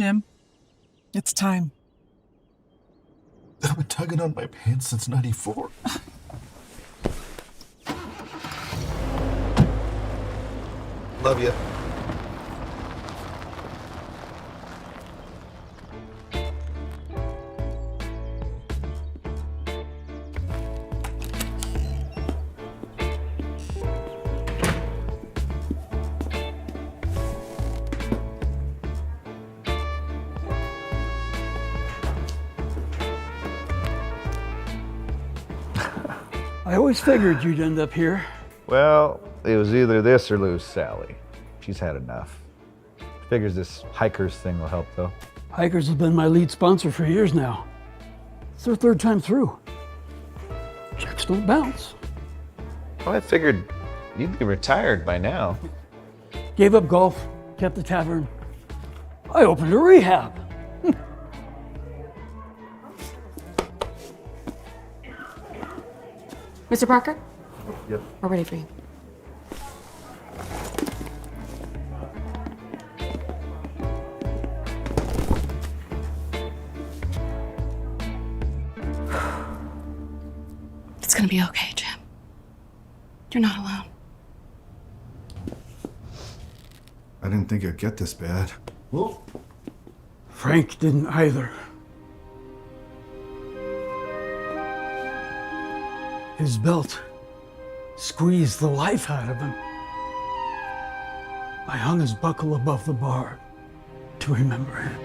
Jim. It's time. I've been tugging on my pants since '94. Love you. I always figured you'd end up here. Well, it was either this or lose Sally. She's had enough. Figures this hikers thing will help, though. Hikers have been my lead sponsor for years now. It's their third time through. Checks don't bounce. Well, I figured you'd be retired by now. Gave up golf, kept the tavern. I opened a rehab. Mr. Parker? Yep. We're ready for you. It's gonna be okay, Jim. You're not alone. I didn't think it'd get this bad. Whoa. Frank didn't either. His belt squeezed the life out of him. I hung his buckle above the bar to remember him.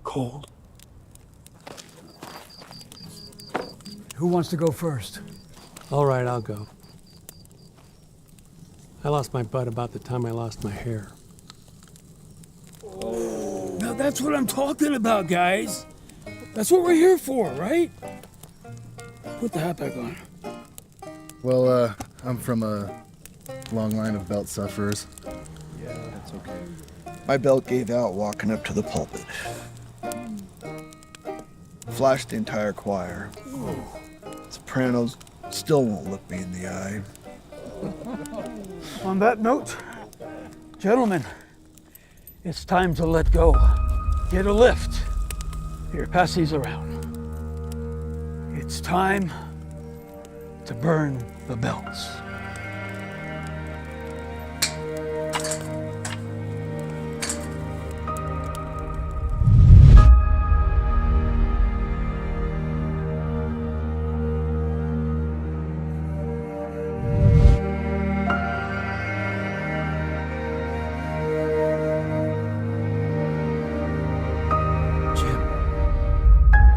Cold. Who wants to go first? All right, I'll go. I lost my butt about the time I lost my hair. Now that's what I'm talking about, guys. That's what we're here for, right? Put the hat back on. Well, I'm from a long line of belt sufferers. Yeah, that's okay. My belt gave out walking up to the pulpit. Flashed the entire choir. Sopranos still won't look me in the eye. On that note, gentlemen, it's time to let go. Get a lift. Here, pass these around. It's time to burn the belts.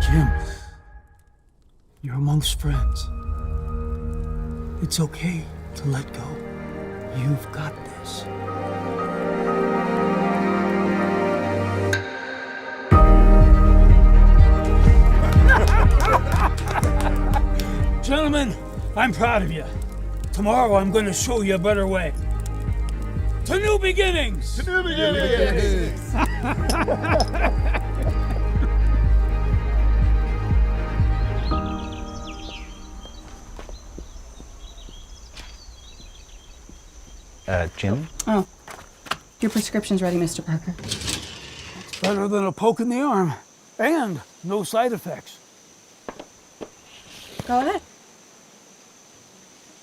Jim, you're amongst friends. It's okay to let go. You've got this. Gentlemen, I'm proud of you. Tomorrow I'm going to show you a better way. To new beginnings! To new beginnings! Jim? Oh, your prescription's ready, Mr. Parker. Better than a poke in the arm. And no side effects. Go ahead.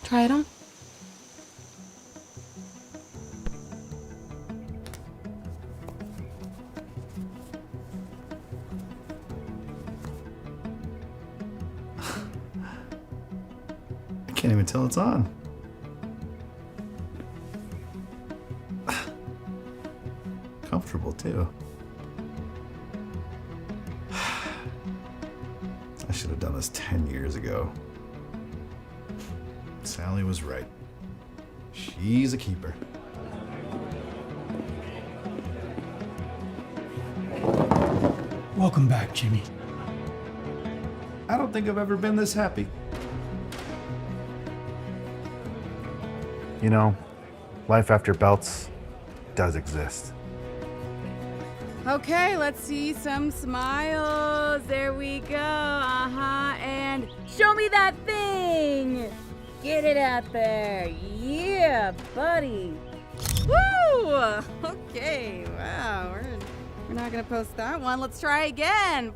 Try it on. I can't even tell it's on. Comfortable, too. I should have done this 10 years ago. Sally was right. She's a keeper. Welcome back, Jimmy. I don't think I've ever been this happy. You know, life after belts does exist. Okay, let's see some smiles. There we go. And show me that thing. Get it out there. Yeah, buddy. Woo! Okay, wow. We're not gonna post that one. Let's try again.